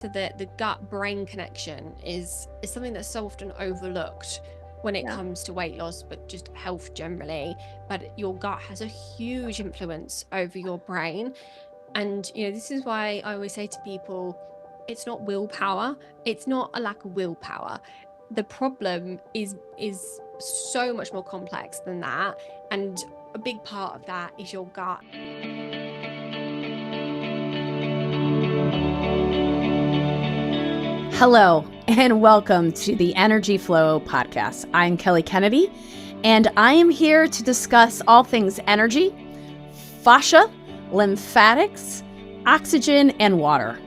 So the gut-brain connection is something that's so often overlooked when it comes to weight loss, but just health generally. But your gut has a huge influence over your brain. And, this is why I always say to people, it's not willpower. It's not a lack of willpower. The problem is so much more complex than that. And a big part of that is your gut. Hello, and welcome to the Energy Flow podcast. I'm Kelly Kennedy, and I am here to discuss all things energy, fascia, lymphatics, oxygen, and water.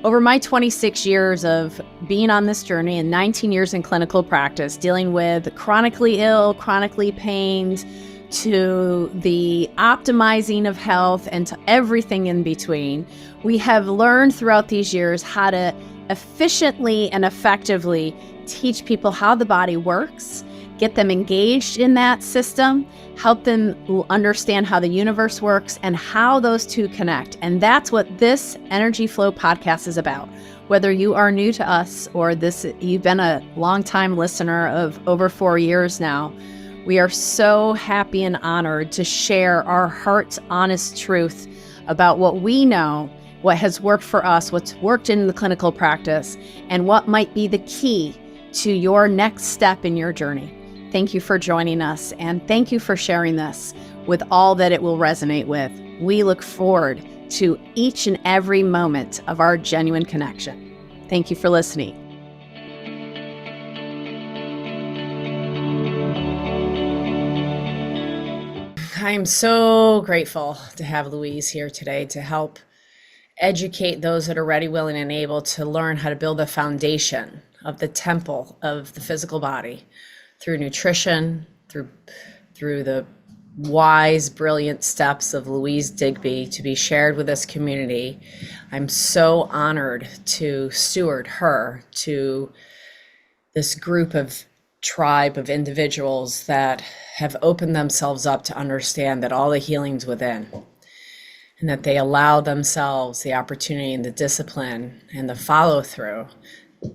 Over my 26 years of being on this journey and 19 years in clinical practice, dealing with chronically ill, chronically pained, to the optimizing of health and to everything in between, we have learned throughout these years how to efficiently and effectively teach people how the body works, get them engaged in that system, help them understand how the universe works and how those two connect. And that's what this Energy Flow podcast is about. Whether you are new to us or you've been a longtime listener of over 4 years now, we are so happy and honored to share our heart's honest truth about what we know, what has worked for us, what's worked in the clinical practice, and what might be the key to your next step in your journey. Thank you for joining us, and thank you for sharing this with all that it will resonate with. We look forward to each and every moment of our genuine connection. Thank you for listening. I'm so grateful to have Louise here today to help educate those that are ready, willing, and able to learn how to build a foundation of the temple of the physical body through nutrition, through the wise, brilliant steps of Louise Digby to be shared with this community. I'm so honored to steward her to this tribe of individuals that have opened themselves up to understand that all the healing's within, and that they allow themselves the opportunity and the discipline and the follow through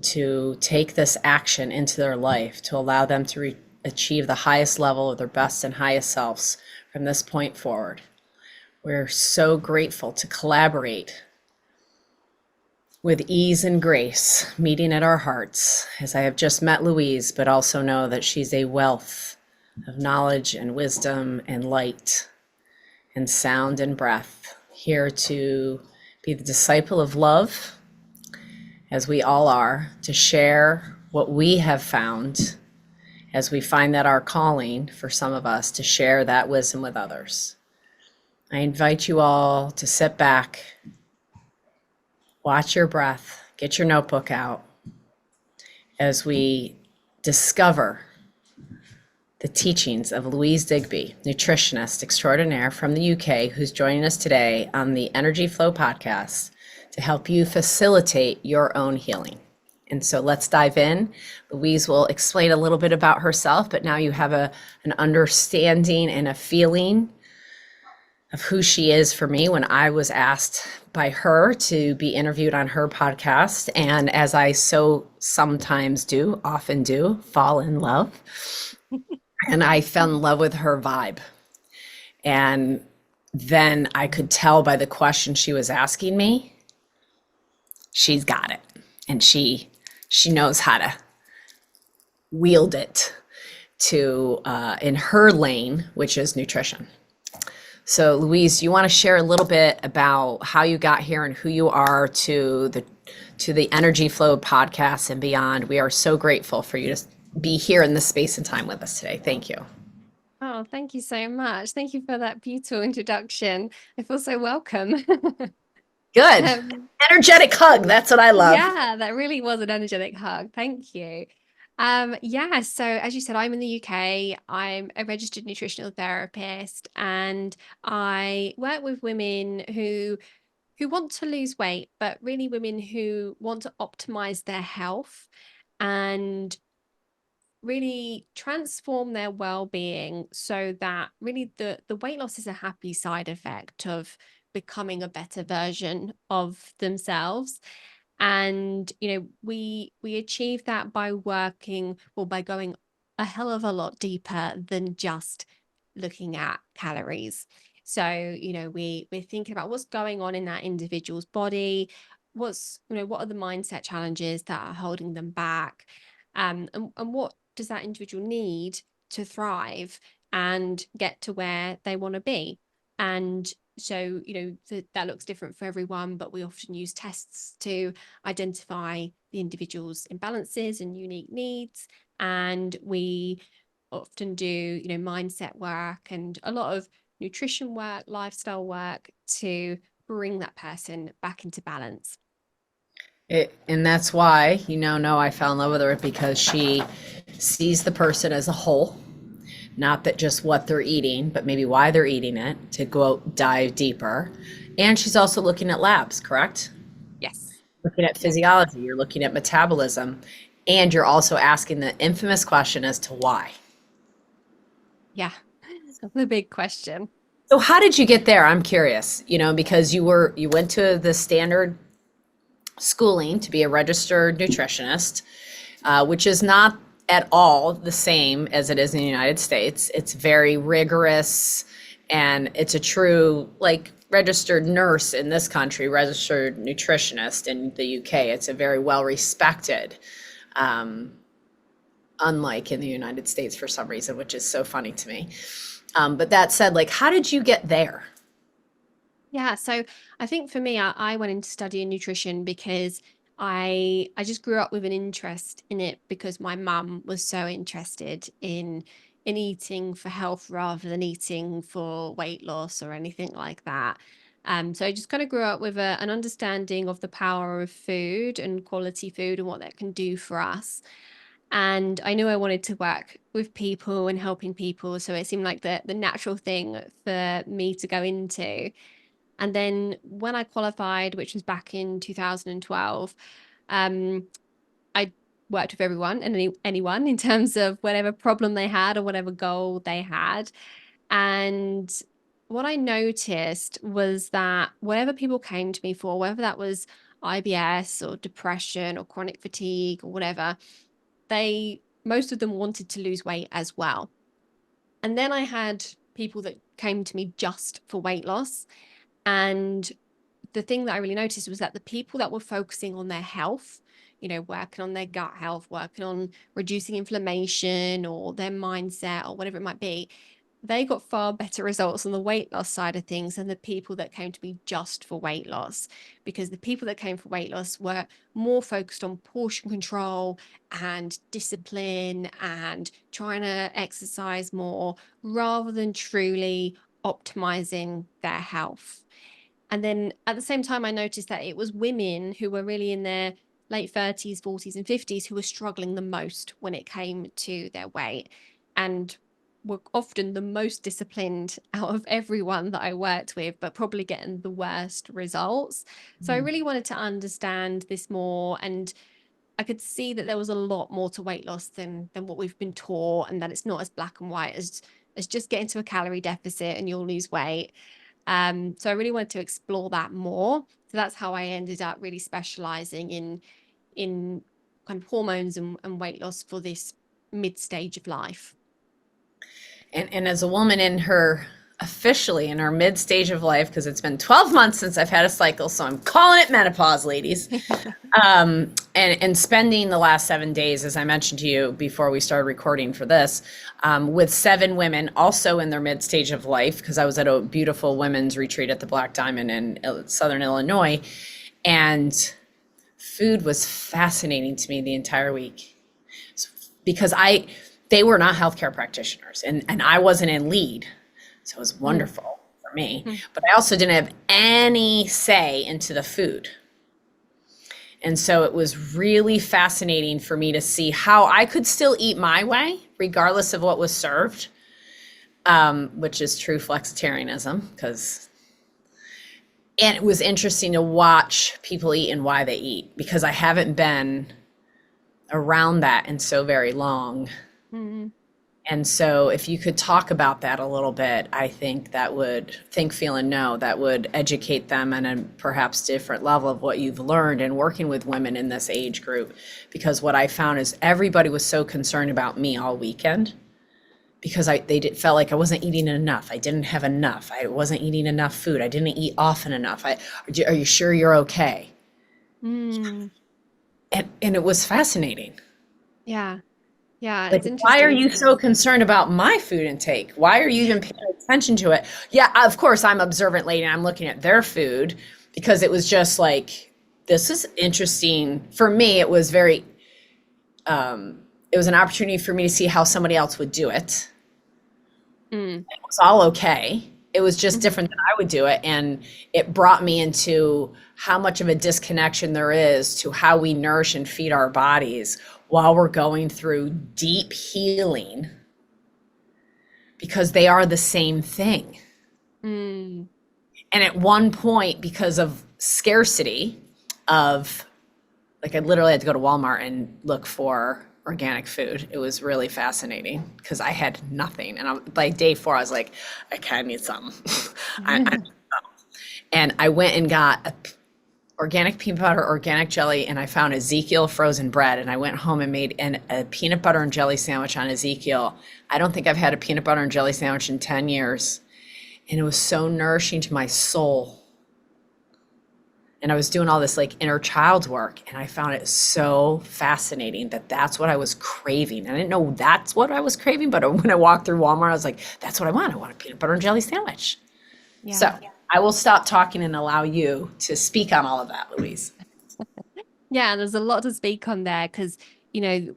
to take this action into their life, to allow them to achieve the highest level of their best and highest selves from this point forward. We're so grateful to collaborate with ease and grace, meeting at our hearts, as I have just met Louise, but also know that she's a wealth of knowledge and wisdom and light and sound and breath, here to be the disciple of love, as we all are, to share what we have found as we find that our calling for some of us to share that wisdom with others. I invite you all to sit back, watch your breath, get your notebook out as we discover the teachings of Louise Digby, nutritionist extraordinaire from the UK, who's joining us today on the Energy Flow podcast to help you facilitate your own healing. And so let's dive in. Louise will explain a little bit about herself, but now you have an understanding and a feeling of who she is for me when I was asked by her to be interviewed on her podcast. And as I so sometimes do, often do, fall in love. And I fell in love with her vibe. And then I could tell by the question she was asking me, she's got it. And she knows how to wield it to in her lane, which is nutrition. So Louise, you want to share a little bit about how you got here and who you are to the Energy Flow podcast and beyond. We are so grateful for you to be here in this space and time with us today. Thank you. Oh, thank you so much. Thank you for that beautiful introduction. I feel so welcome. Good. Energetic hug. That's what I love. Yeah, that really was an energetic hug. Thank you. So as you said, I'm in the UK. I'm a registered nutritional therapist, and I work with women who want to lose weight, but really women who want to optimize their health and really transform their well-being, so that really the weight loss is a happy side effect of becoming a better version of themselves. And we achieve that by working, or by going a hell of a lot deeper than just looking at calories. So we're thinking about what's going on in that individual's body, what are the mindset challenges that are holding them back, and what does that individual need to thrive and get to where they want to be. And so that looks different for everyone, but we often use tests to identify the individual's imbalances and unique needs. And we often do mindset work and a lot of nutrition work, lifestyle work, to bring that person back into balance. And that's why, no, I fell in love with her because she sees the person as a whole, not that just what they're eating, but maybe why they're eating it to go dive deeper. And she's also looking at labs, correct? Yes. Looking at Yeah. physiology, you're looking at metabolism, and you're also asking the infamous question as to why. Yeah. The big question. So how did you get there? I'm curious, because you went to the standard schooling to be a registered nutritionist, which is not at all the same as it is in the United States. It's very rigorous, and it's a true, like, registered nurse in this country, registered nutritionist in the UK. It's a very well respected, unlike in the United States for some reason, which is so funny to me. But that said, like, how did you get there? Yeah, so I think for me, I went into studying nutrition because I just grew up with an interest in it because my mum was so interested in eating for health rather than eating for weight loss or anything like that. So I just kind of grew up with an understanding of the power of food and quality food and what that can do for us. And I knew I wanted to work with people and helping people, so it seemed like the natural thing for me to go into. And then when I qualified, which was back in 2012, I worked with everyone and anyone in terms of whatever problem they had or whatever goal they had. And what I noticed was that whatever people came to me for, whether that was IBS or depression or chronic fatigue or whatever, most of them wanted to lose weight as well. And then I had people that came to me just for weight loss. And the thing that I really noticed was that the people that were focusing on their health, working on their gut health, working on reducing inflammation or their mindset or whatever it might be, they got far better results on the weight loss side of things than the people that came to me just for weight loss. Because the people that came for weight loss were more focused on portion control and discipline and trying to exercise more rather than truly optimizing their health. And then at the same time, I noticed that it was women who were really in their late 30s, 40s, and 50s who were struggling the most when it came to their weight and were often the most disciplined out of everyone that I worked with, but probably getting the worst results. So I really wanted to understand this more. And I could see that there was a lot more to weight loss than what we've been taught, and that it's not as black and white as just get into a calorie deficit and you'll lose weight. So I really wanted to explore that more. So that's how I ended up really specializing in kind of hormones and weight loss for this mid stage of life. And as a woman in her officially in her mid stage of life, because it's been 12 months since I've had a cycle, so I'm calling it menopause, ladies. And spending the last 7 days, as I mentioned to you before we started recording for this, with 7 women also in their mid stage of life, because I was at a beautiful women's retreat at the Black Diamond in Southern Illinois, and food was fascinating to me the entire week because they were not healthcare practitioners, and I wasn't in lead, so it was Mm, wonderful for me. mm. But I also didn't have any say into the food. And so it was really fascinating for me to see how I could still eat my way, regardless of what was served, which is true flexitarianism. And it was interesting to watch people eat and why they eat, because I haven't been around that in so very long. Mm. And so if you could talk about that a little bit, I think that would think, feel, and know that would educate them on a perhaps different level of what you've learned in working with women in this age group. Because what I found is everybody was so concerned about me all weekend because felt like I wasn't eating enough. I didn't have enough. I wasn't eating enough food. I didn't eat often enough. Are you sure you're okay? Mm, And it was fascinating. yeah. Yeah. Like, It's why are interesting, you isn't it? so concerned about my food intake? Why are you Yeah. even paying attention to it? Yeah, of course, I'm observant lady and I'm looking at their food because it was just like, this is interesting. For me, it was an opportunity for me to see how somebody else would do it. Mm, It was all okay. It was just mhm. different than I would do it. And it brought me into how much of a disconnection there is to how we nourish and feed our bodies while we're going through deep healing because they are the same thing. Mm, And at one point, because of scarcity of, like, I literally had to go to Walmart and look for organic food. It was really fascinating because I had nothing. And by day 4, I was like, I kind of need something. I, and I went and got organic peanut butter, organic jelly, and I found Ezekiel frozen bread. And I went home and made a peanut butter and jelly sandwich on Ezekiel. I don't think I've had a peanut butter and jelly sandwich in 10 years. And it was so nourishing to my soul. And I was doing all this like inner child work, and I found it so fascinating that that's what I was craving. I didn't know that's what I was craving, but when I walked through Walmart, I was like, that's what I want. I want a peanut butter and jelly sandwich. So yeah. I will stop talking and allow you to speak on all of that, Louise. Yeah, there's a lot to speak on there because,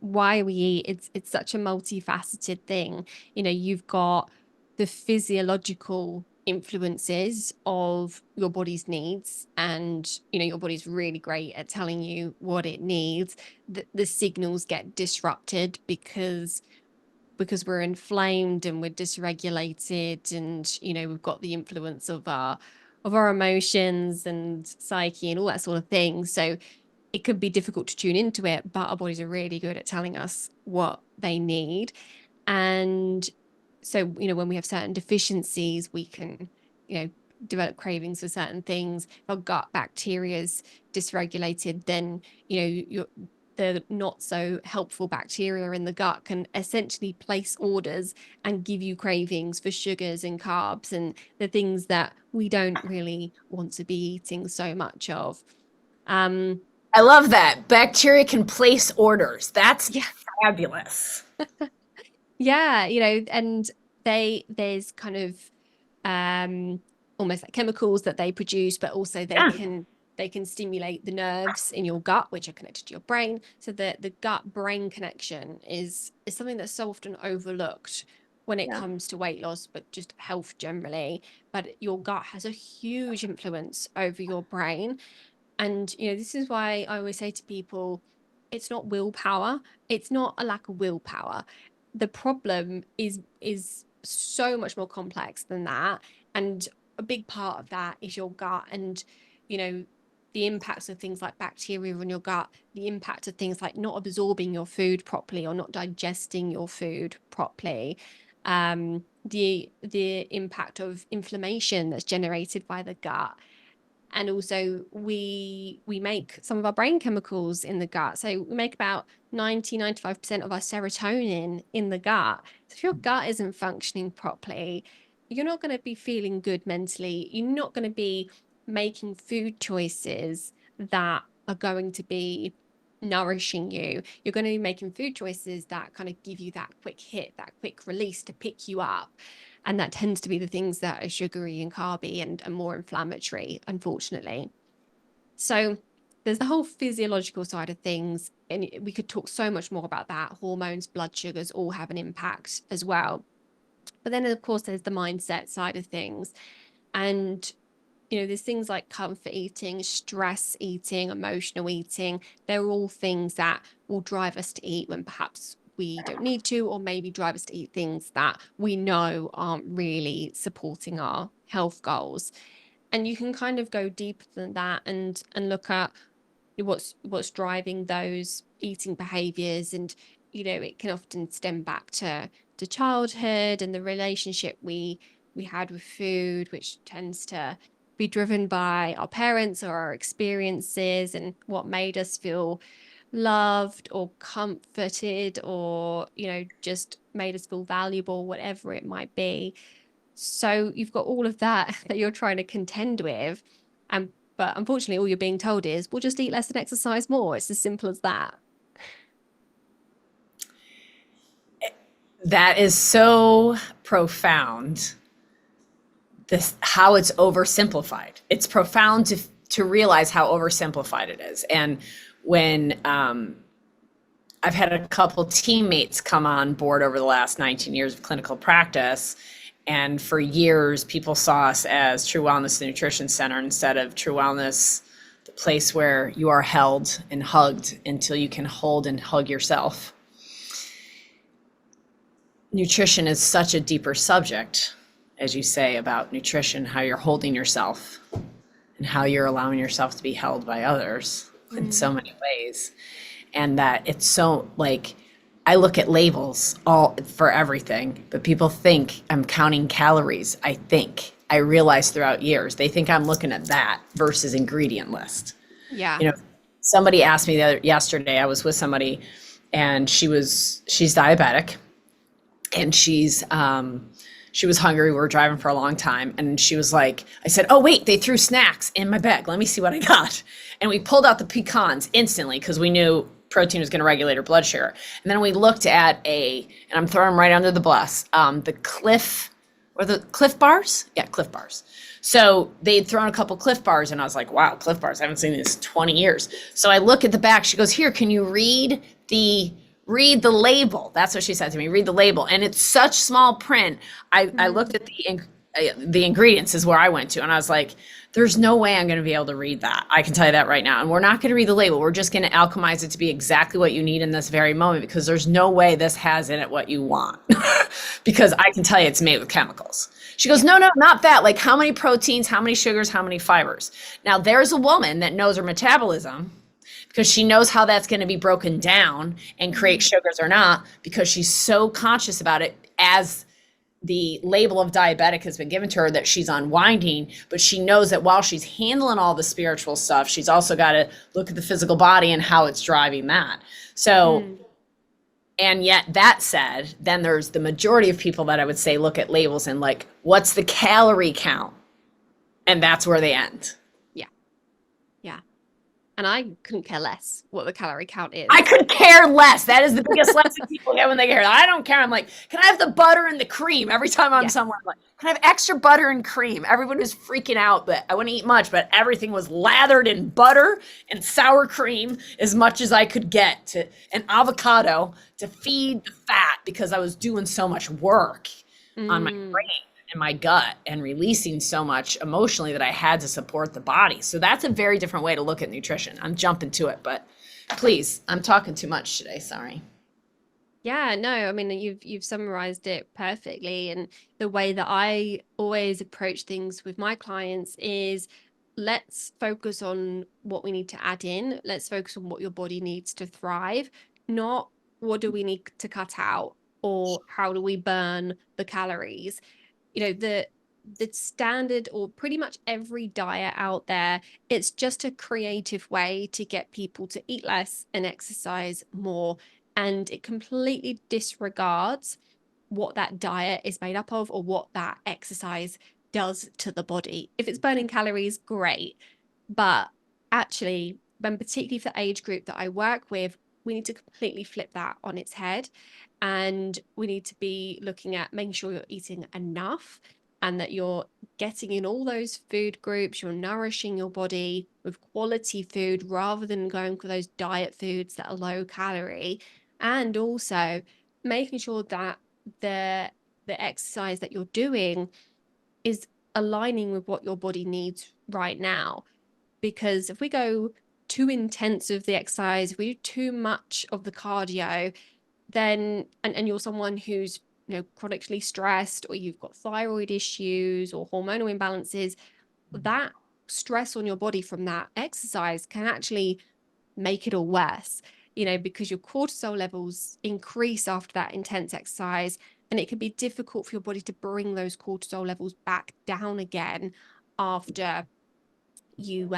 why we eat, it's such a multifaceted thing. You've got the physiological influences of your body's needs, and your body's really great at telling you what it needs. The signals get disrupted because we're inflamed and we're dysregulated, and we've got the influence of our emotions and psyche and all that sort of thing. So it could be difficult to tune into it, but our bodies are really good at telling us what they need. And so, when we have certain deficiencies, we can, develop cravings for certain things. If our gut bacteria is dysregulated, then, the not so helpful bacteria in the gut can essentially place orders and give you cravings for sugars and carbs and the things that we don't really want to be eating so much of. Um, I love that. Bacteria can place orders. That's yeah, fabulous. yeah, and there's kind of um almost like chemicals that they produce, but also Yeah. they can stimulate the nerves in your gut, which are connected to your brain. So the gut brain connection is something that's so often overlooked when it Yeah. comes to weight loss, but just health generally. But your gut has a huge influence over your brain. And, this is why I always say to people, it's not willpower. It's not a lack of willpower. The problem is so much more complex than that. And a big part of that is your gut and, you know, the impacts of things like bacteria in your gut, the impact of things like not absorbing your food properly or not digesting your food properly. The impact of inflammation that's generated by the gut, and also we make some of our brain chemicals in the gut. So we make about 90-95% of our serotonin in the gut. So if your gut isn't functioning properly, you're not going to be feeling good mentally. You're not going to be making food choices that are going to be nourishing you. You're going to be making food choices that kind of give you that quick hit, that quick release to pick you up. And that tends to be the things that are sugary and carby and more inflammatory, unfortunately. So there's the whole physiological side of things. And we could talk so much more about that. Hormones, blood sugars all have an impact as well. But then, of course, there's the mindset side of things. And there's things like comfort eating, stress eating, emotional eating. They're all things that will drive us to eat when perhaps we don't need to, or maybe drive us to eat things that we know aren't really supporting our health goals. And you can kind of go deeper than that and look at what's driving those eating behaviors. And it can often stem back to to childhood and the relationship we had with food, which tends to be driven by our parents or our experiences and what made us feel loved or comforted or, just made us feel valuable, whatever it might be. So you've got all of that that you're trying to contend with. And but unfortunately, all you're being told is, we'll just eat less and exercise more. It's as simple as that. That is so profound. This how it's oversimplified. It's profound to realize how oversimplified it is. And when I've had a couple teammates come on board over the last 19 years of clinical practice, and for years people saw us as True Wellness the Nutrition Center instead of True Wellness, the place where you are held and hugged until you can hold and hug yourself. Nutrition is such a deeper subject, as you say, about nutrition, how you're holding yourself and how you're allowing yourself to be held by others in so many ways. And that it's so like, I look at labels all for everything, but people think I'm counting calories. I realize throughout years, they think I'm looking at that versus ingredient list. Yeah. Somebody asked me yesterday, I was with somebody and she's diabetic and she was hungry. We were driving for a long time. And she was like, I said, oh, wait, they threw snacks in my bag. Let me see what I got. And we pulled out the pecans instantly because we knew protein was going to regulate her blood sugar. And then we looked at and I'm throwing them right under the bus, the Cliff bars? Yeah, Cliff bars. So they'd thrown a couple Cliff bars and I was like, wow, Cliff bars. I haven't seen these in 20 years. So I look at the back. She goes, here, can you read the label? That's what she said to me. Read the label. And it's such small print. I looked at the ingredients is where I went to. And I was like, there's no way I'm going to be able to read that. I can tell you that right now. And we're not going to read the label. We're just going to alchemize it to be exactly what you need in this very moment, because there's no way this has in it what you want. Because I can tell you it's made with chemicals. She goes, no, not that. Like how many proteins, how many sugars, how many fibers. Now there's a woman that knows her metabolism, because she knows how that's going to be broken down and create sugars or not, because she's so conscious about it as the label of diabetic has been given to her that she's unwinding. But she knows that while she's handling all the spiritual stuff, she's also got to look at the physical body and how it's driving that. So, and yet that said, then there's the majority of people that I would say look at labels and like, what's the calorie count? And that's where they end. Yeah. And I couldn't care less what the calorie count is. I could care less. That is the biggest lesson people get when they get here. I don't care. I'm like, can I have the butter and the cream? Every time I'm somewhere, I'm like, can I have extra butter and cream? Everyone was freaking out that I wouldn't eat much, but everything was lathered in butter and sour cream as much as I could get, to an avocado to feed the fat, because I was doing so much work on my brain and my gut and releasing so much emotionally that I had to support the body. So that's a very different way to look at nutrition. I'm jumping to it, but please, I'm talking too much today. Sorry. Yeah, no, I mean, you've summarized it perfectly. And the way that I always approach things with my clients is, let's focus on what we need to add in. Let's focus on what your body needs to thrive, not what do we need to cut out or how do we burn the calories. The standard, or pretty much every diet out there, it's just a creative way to get people to eat less and exercise more. And it completely disregards what that diet is made up of or what that exercise does to the body. If it's burning calories, great. But actually, when particularly for the age group that I work with, we need to completely flip that on its head. And we need to be looking at making sure you're eating enough and that you're getting in all those food groups, you're nourishing your body with quality food rather than going for those diet foods that are low calorie. And also making sure that the exercise that you're doing is aligning with what your body needs right now. Because if we go too intense of the exercise, if we do too much of the cardio, then and you're someone who's chronically stressed, or you've got thyroid issues or hormonal imbalances, that stress on your body from that exercise can actually make it all worse, because your cortisol levels increase after that intense exercise. And it can be difficult for your body to bring those cortisol levels back down again after you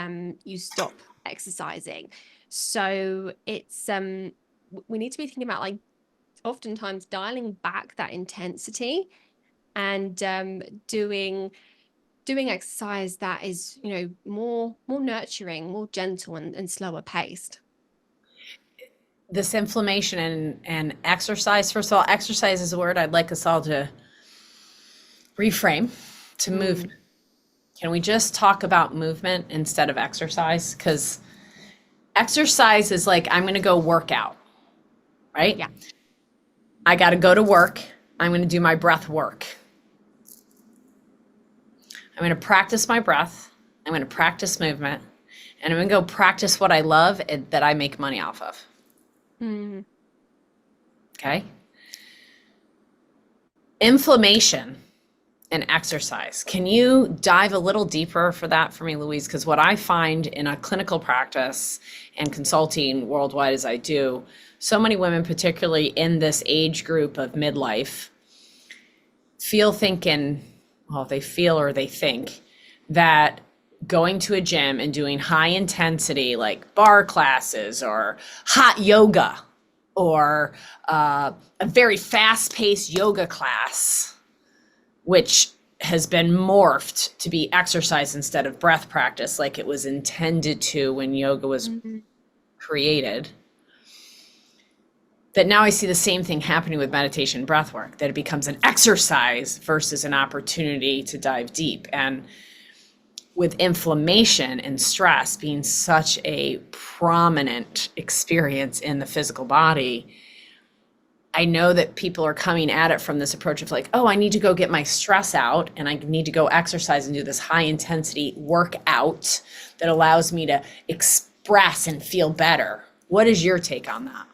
stop exercising. So it's we need to be thinking about, like, oftentimes dialing back that intensity and doing exercise that is, more nurturing, more gentle, and slower paced. This inflammation and exercise, first of all, exercise is a word I'd like us all to reframe to movement. Mm, Can we just talk about movement instead of exercise? Because exercise is like, I'm going to go work out, right? yeah. I got to go to work. I'm going to do my breath work. I'm going to practice my breath. I'm going to practice movement. And I'm going to go practice what I love and that I make money off of. Mm. Okay. Inflammation and exercise. Can you dive a little deeper for that for me, Louise? Because what I find in a clinical practice and consulting worldwide as I do, so many women, particularly in this age group of midlife, they feel or they think that going to a gym and doing high intensity, like bar classes or hot yoga or a very fast paced yoga class, which has been morphed to be exercise instead of breath practice, like it was intended to when yoga was Mm-hmm. created. That now I see the same thing happening with meditation and breath work, that it becomes an exercise versus an opportunity to dive deep. And with inflammation and stress being such a prominent experience in the physical body, I know that people are coming at it from this approach of like, oh, I need to go get my stress out and I need to go exercise and do this high intensity workout that allows me to express and feel better. What is your take on that?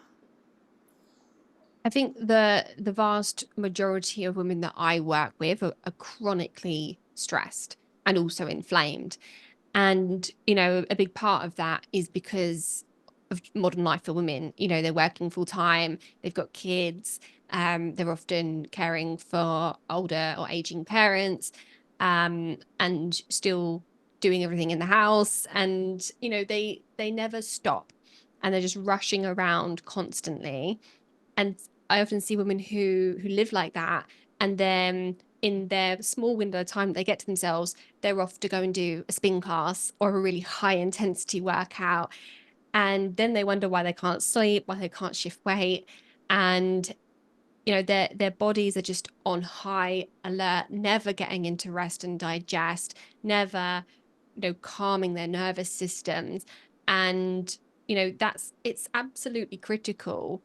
I think the vast majority of women that I work with are chronically stressed and also inflamed. And, a big part of that is because of modern life for women. They're working full time, they've got kids, they're often caring for older or aging parents, and still doing everything in the house. And, they never stop, and they're just rushing around constantly. And I often see women who live like that, and then in their small window of time they get to themselves, they're off to go and do a spin class or a really high intensity workout. And then they wonder why they can't sleep, why they can't shift weight. And their bodies are just on high alert, never getting into rest and digest, never calming their nervous systems. And it's absolutely critical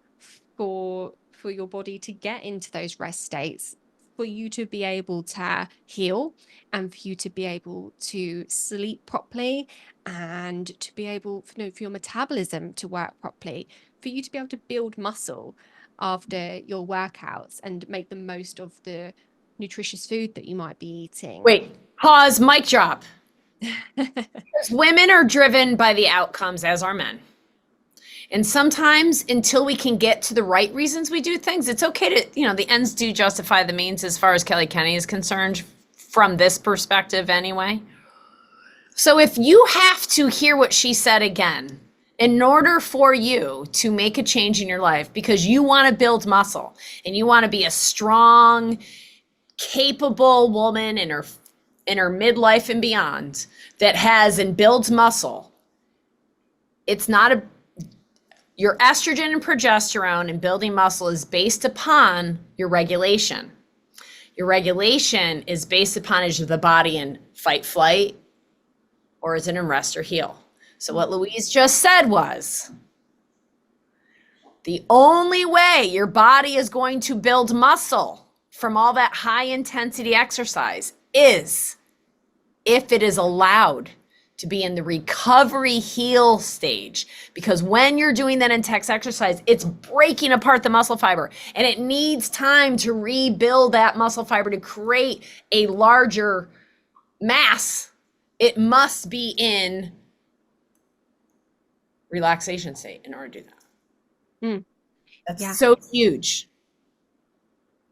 for your body to get into those rest states, for you to be able to heal, and for you to be able to sleep properly, and to be able, for your metabolism to work properly, for you to be able to build muscle after your workouts and make the most of the nutritious food that you might be eating. Wait, pause, mic drop. Because women are driven by the outcomes as are men. And sometimes until we can get to the right reasons we do things, it's okay to, the ends do justify the means as far as Kelly Kenny is concerned from this perspective anyway. So if you have to hear what she said again, in order for you to make a change in your life because you want to build muscle and you want to be a strong, capable woman in her midlife and beyond that has and builds muscle, it's not a your estrogen and progesterone and building muscle is based upon your regulation. Your regulation is based upon is the body in fight, flight, or is it in rest or heal? So what Louise just said was, the only way your body is going to build muscle from all that high intensity exercise is if it is allowed to be in the recovery heal stage. Because when you're doing that intense exercise, it's breaking apart the muscle fiber and it needs time to rebuild that muscle fiber to create a larger mass. It must be in relaxation state in order to do that. Mm, That's yeah. so huge.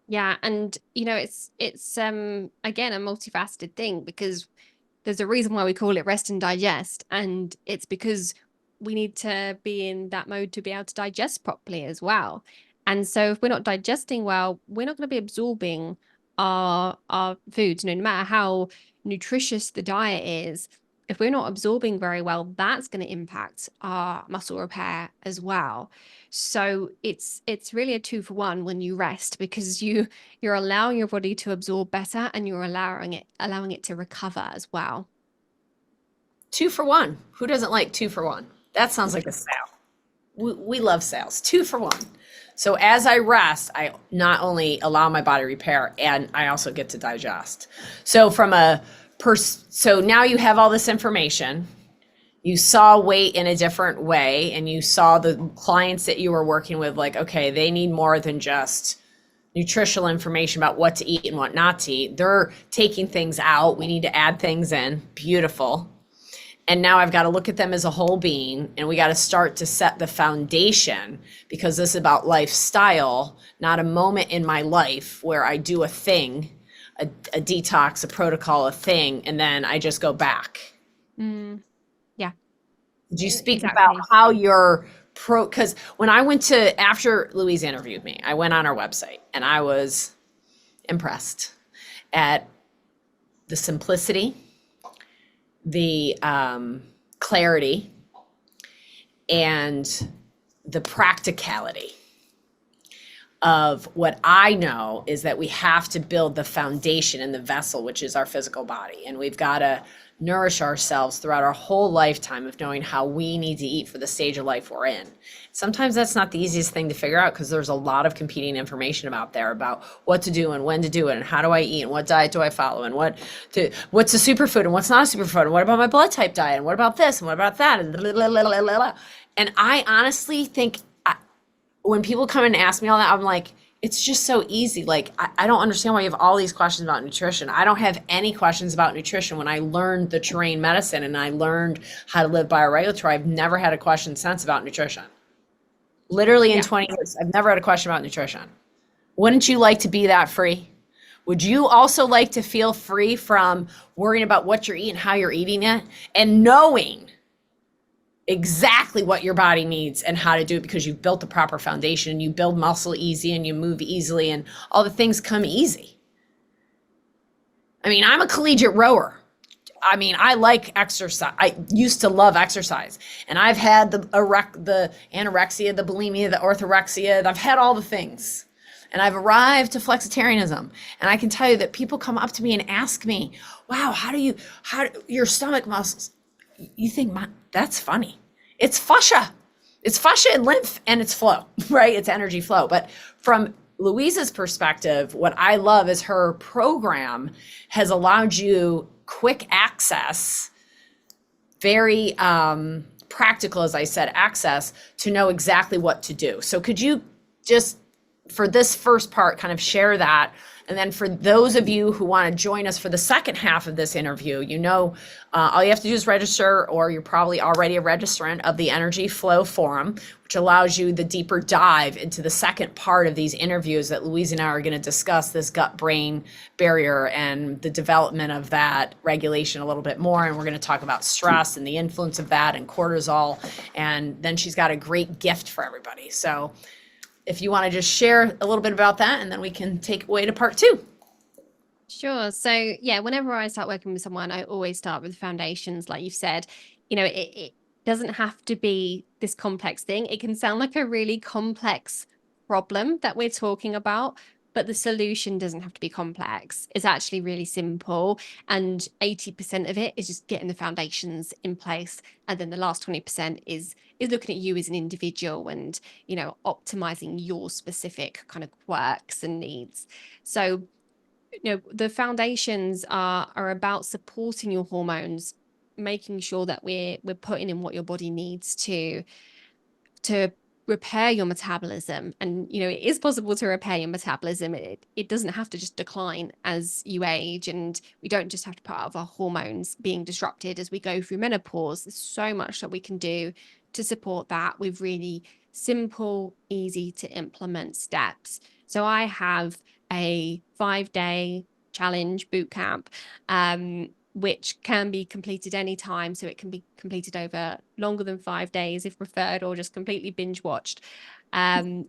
Yeah, and it's again a multifaceted thing, because there's a reason why we call it rest and digest, and it's because we need to be in that mode to be able to digest properly as well. And so if we're not digesting well, we're not going to be absorbing our foods, no matter how nutritious the diet is. If we're not absorbing very well, that's going to impact our muscle repair as well. So it's really a two for one when you rest, because you're allowing your body to absorb better, and you're allowing it to recover as well. 2 for 1. Who doesn't like 2 for 1? That sounds like a sale. We love sales. 2 for 1. So as I rest, I not only allow my body to repair, and I also get to digest. So so now you have all this information. You saw weight in a different way, and you saw the clients that you were working with, like, okay, they need more than just nutritional information about what to eat and what not to eat. They're taking things out. We need to add things in. Beautiful. And now I've got to look at them as a whole being, and we got to start to set the foundation, because this is about lifestyle, not a moment in my life where I do a thing, a detox, a protocol, a thing, and then I just go back. Mm, yeah, Did you speak about exactly. how your because when I went to, after Louise interviewed me, I went on our website and I was impressed at the simplicity, the clarity, and the practicality of what I know is that we have to build the foundation in the vessel, which is our physical body. And we've got to nourish ourselves throughout our whole lifetime of knowing how we need to eat for the stage of life we're in. Sometimes that's not the easiest thing to figure out, because there's a lot of competing information out there about what to do and when to do it and how do I eat and what diet do I follow and what's a superfood and what's not a superfood and what about my blood type diet and what about this and what about that and blah, blah, blah, blah, blah. And I honestly think when people come and ask me all that, I'm like, it's just so easy. Like, I don't understand why you have all these questions about nutrition. I don't have any questions about nutrition. When I learned the terrain medicine and I learned how to live bioregulatory, I've never had a question since about nutrition. Literally in Yeah. 20 years, I've never had a question about nutrition. Wouldn't you like to be that free? Would you also like to feel free from worrying about what you're eating, how you're eating it, and knowing exactly what your body needs and how to do it, because you've built the proper foundation, you build muscle easy and you move easily and all the things come easy. I mean, I'm a collegiate rower. I mean, I like exercise. I used to love exercise, and I've had the anorexia, the bulimia, the orthorexia. I've had all the things, and I've arrived to flexitarianism. And I can tell you that people come up to me and ask me, "Wow, how your stomach muscles?" You think, that's funny. It's fascia. It's fascia and lymph, and it's flow, right? It's energy flow. But from Louise's perspective, what I love is her program has allowed you quick access, very practical, as I said, access to know exactly what to do. So could you just, for this first part, kind of share that? And then for those of you who want to join us for the second half of this interview, all you have to do is register, or you're probably already a registrant of the Energy Flow Forum, which allows you the deeper dive into the second part of these interviews that Louise and I are going to discuss, this gut-brain barrier and the development of that regulation a little bit more. And we're going to talk about stress and the influence of that and cortisol. And then she's got a great gift for everybody. So if you want to just share a little bit about that, and then we can take away to part 2. Sure. So yeah, whenever I start working with someone, I always start with foundations, like you've said. It doesn't have to be this complex thing. It can sound like a really complex problem that we're talking about, but the solution doesn't have to be complex. It's actually really simple. And 80% of it is just getting the foundations in place. And then the last 20% is looking at you as an individual and, optimizing your specific kind of quirks and needs. So the foundations are about supporting your hormones, making sure that we're putting in what your body needs to repair your metabolism. And it is possible to repair your metabolism. It doesn't have to just decline as you age, and we don't just have to put out of our hormones being disrupted as we go through menopause. There's so much that we can do to support that with really simple, easy to implement steps. So I have a 5-day challenge boot camp, which can be completed anytime. So it can be completed over longer than 5 days if preferred, or just completely binge watched. And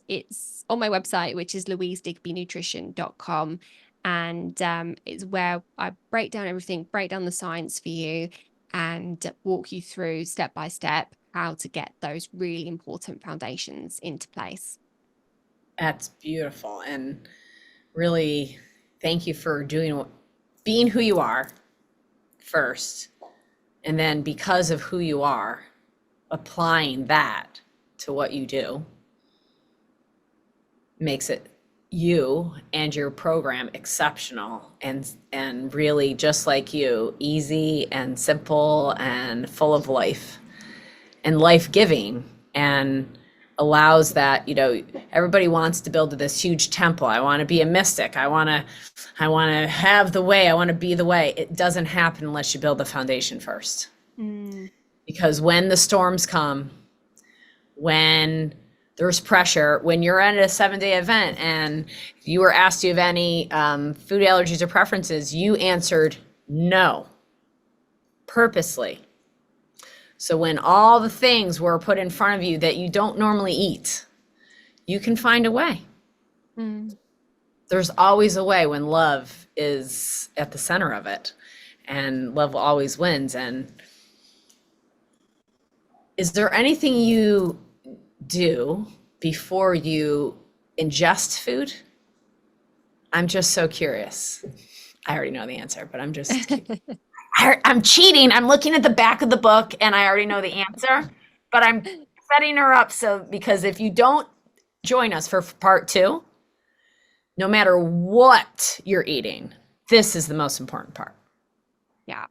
it's on my website, which is louisedigbynutrition.com. And it's where I break down everything, break down the science for you, and walk you through step by step how to get those really important foundations into place. That's beautiful. And really, thank you for being who you are first. And then because of who you are, applying that to what you do makes it you and your program exceptional and really just like you, easy and simple and full of life and life-giving, and allows that, everybody wants to build this huge temple. I want to be a mystic. I want to have the way. I want to be the way. It doesn't happen unless you build the foundation first. Because when the storms come, when there's pressure, when you're at a 7-day event and you were asked, do you have any food allergies or preferences? You answered no, purposely. So when all the things were put in front of you that you don't normally eat, you can find a way. There's always a way when love is at the center of it, and love always wins. And is there anything you do before you ingest food? I'm just so curious. I already know the answer, but I'm cheating. I'm looking at the back of the book and I already know the answer, but I'm setting her up because if you don't join us for part 2, no matter what you're eating, this is the most important part. Yeah.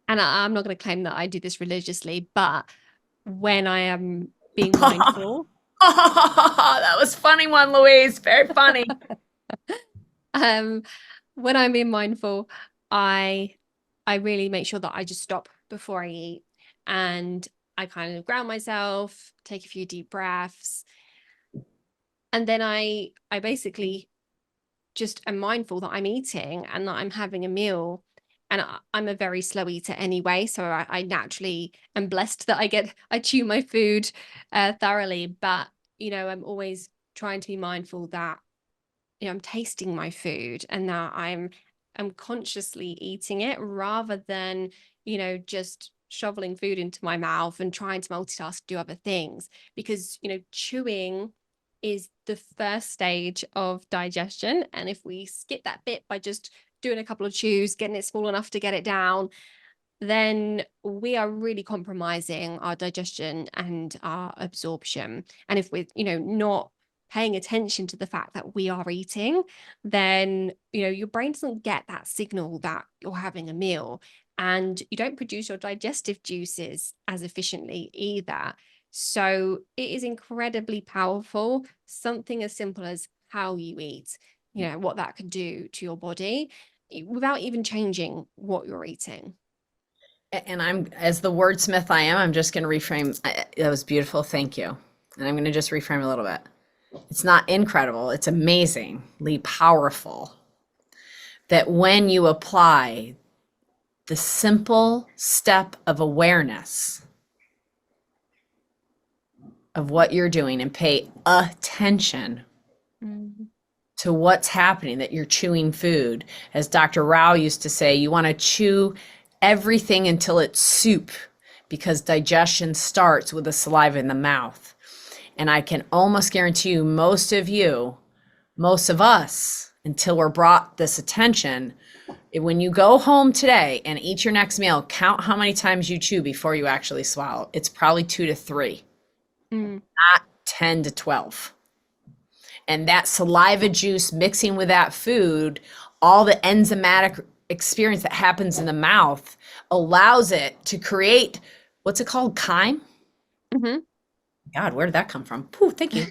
And I'm not going to claim that I do this religiously, but when I am being mindful. That was funny one, Louise. Very funny. When I'm being mindful, I really make sure that I just stop before I eat, and I kind of ground myself, take a few deep breaths, and then I basically just am mindful that I'm eating and that I'm having a meal. And I'm a very slow eater anyway, so I naturally am blessed that I chew my food thoroughly. But I'm always trying to be mindful that I'm tasting my food and that I'm consciously eating it, rather than just shoveling food into my mouth and trying to multitask, do other things. Because chewing is the first stage of digestion, and if we skip that bit by just doing a couple of chews, getting it small enough to get it down, then we are really compromising our digestion and our absorption. And if we're not paying attention to the fact that we are eating, then your brain doesn't get that signal that you're having a meal, and you don't produce your digestive juices as efficiently either. So it is incredibly powerful, something as simple as how you eat, what that can do to your body without even changing what you're eating. And as the wordsmith I am, I'm just going to reframe. That was beautiful. Thank you. And I'm going to just reframe a little bit. It's not incredible. It's amazingly powerful that when you apply the simple step of awareness of what you're doing and pay attention to what's happening, that you're chewing food. As Dr. Rao used to say, you want to chew everything until it's soup, because digestion starts with the saliva in the mouth. And I can almost guarantee you, most of us, until we're brought this attention, when you go home today and eat your next meal, count how many times you chew before you actually swallow. It's probably 2 to 3, not 10 to 12. And that saliva juice mixing with that food, all the enzymatic experience that happens in the mouth allows it to create, what's it called? Chyme? God, where did that come from? Pooh, thank you.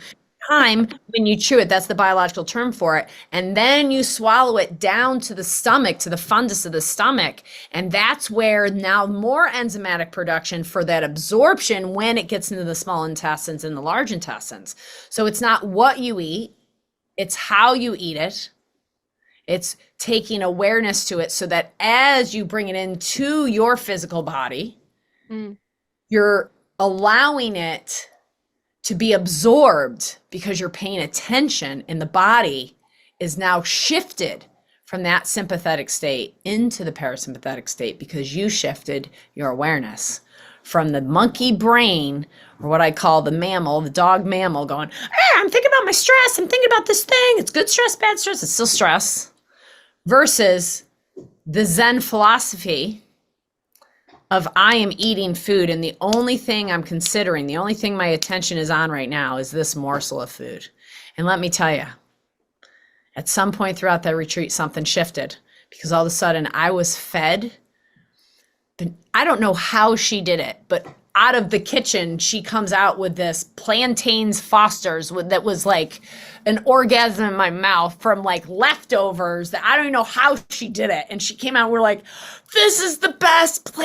Chyme, when you chew it, that's the biological term for it. And then you swallow it down to the stomach, to the fundus of the stomach. And that's where now more enzymatic production for that absorption when it gets into the small intestines and the large intestines. So it's not what you eat, It's how you eat it. It's taking awareness to it so that as you bring it into your physical body, you're allowing it to be absorbed because you're paying attention, and the body is now shifted from that sympathetic state into the parasympathetic state because you shifted your awareness from the monkey brain, or what I call the mammal, the dog mammal, going, I'm thinking about my stress. I'm thinking about this thing. It's good stress, bad stress. It's still stress. Versus the Zen philosophy of I am eating food, and the only thing I'm considering, the only thing my attention is on right now is this morsel of food. And let me tell you, at some point throughout that retreat, something shifted because all of a sudden I was fed. I don't know how she did it, but out of the kitchen, she comes out with this plantains Foster's that was like an orgasm in my mouth from like leftovers that I don't even know how she did it. And she came out, and we're like, this is the best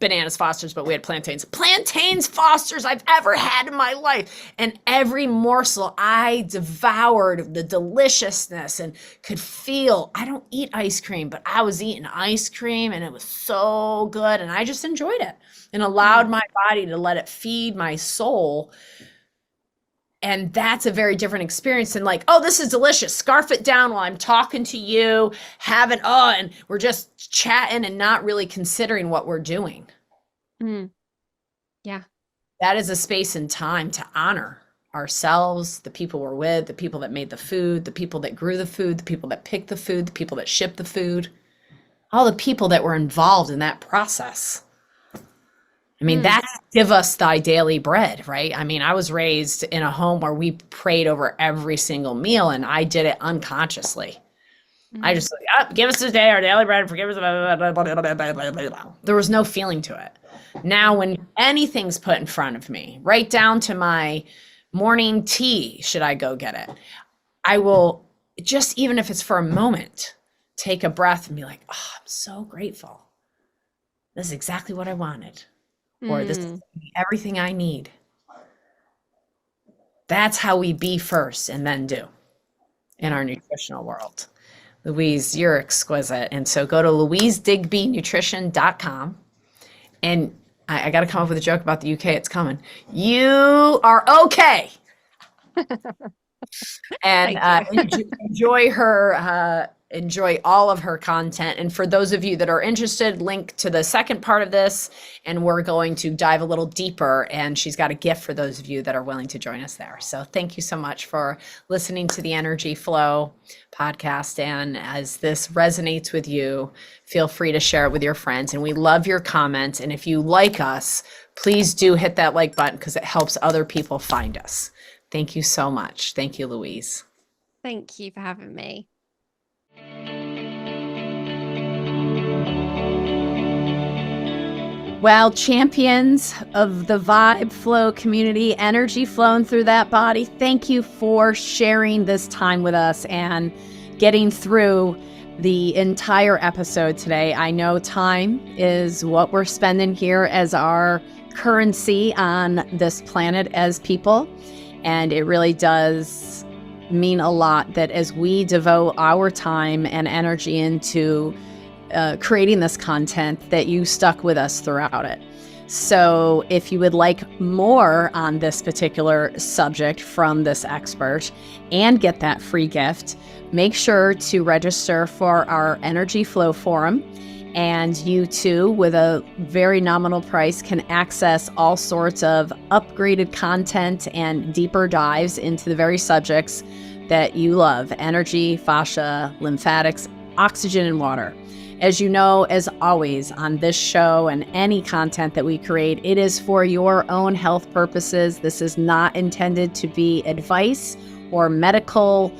bananas Foster's, but we had plantains Foster's I've ever had in my life. And every morsel I devoured the deliciousness and could feel, I don't eat ice cream, but I was eating ice cream and it was so good. And I just enjoyed it and allowed my body to let it feed my soul. And that's a very different experience than like, oh, this is delicious. Scarf it down while I'm talking to you, and we're just chatting and not really considering what we're doing. Yeah. That is a space and time to honor ourselves, the people we're with, the people that made the food, the people that grew the food, the people that picked the food, the people that shipped the food, all the people that were involved in that process. I mean, that's give us thy daily bread, right? I mean, I was raised in a home where we prayed over every single meal, and I did it unconsciously. I just like, give us today our daily bread, forgive us. Blah, blah, blah. There was no feeling to it. Now, when anything's put in front of me, right down to my morning tea, should I go get it? I will just, even if it's for a moment, take a breath and be like, oh, I'm so grateful. This is exactly what I wanted. Or this is everything I need. That's how we be first and then do in our nutritional world. Louise, you're exquisite. And so go to louisedigbynutrition.com. And I got to come up with a joke about the UK. It's coming. You are okay. And enjoy all of her content. And for those of you that are interested, link to the second part of this, and we're going to dive a little deeper, and she's got a gift for those of you that are willing to join us there. So thank you so much for listening to the Energy Flow podcast. And as this resonates with you, feel free to share it with your friends. And we love your comments. And if you like us, please do hit that like button because it helps other people find us. Thank you so much. Thank you, Louise. Thank you for having me. Well, champions of the vibe flow community, energy flowing through that body, thank you for sharing this time with us and getting through the entire episode today. I know time is what we're spending here as our currency on this planet as people, and it really does mean a lot that as we devote our time and energy into creating this content, that you stuck with us throughout it. So if you would like more on this particular subject from this expert and get that free gift, make sure to register for our Energy Flow Forum. And you too, with a very nominal price, can access all sorts of upgraded content and deeper dives into the very subjects that you love: energy, fascia, lymphatics, oxygen, and water. As you know, as always, on this show and any content that we create, it is for your own health purposes. This is not intended to be advice or medical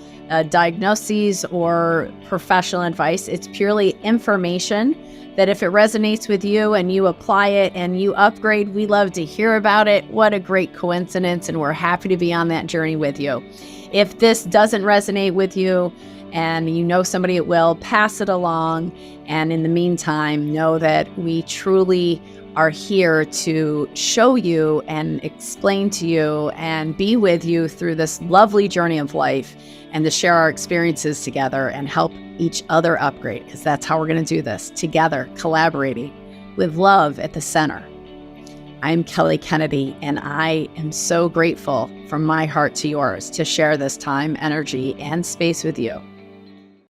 diagnoses or professional advice. It's purely information that if it resonates with you and you apply it and you upgrade, we love to hear about it. What a great coincidence, and we're happy to be on that journey with you. If this doesn't resonate with you and you know somebody it will, pass it along. And in the meantime, know that we truly are here to show you and explain to you and be with you through this lovely journey of life, and to share our experiences together and help each other upgrade, because that's how we're going to do this, together, collaborating with love at the center. I'm Kelly Kennedy, and I am so grateful from my heart to yours to share this time, energy, and space with you.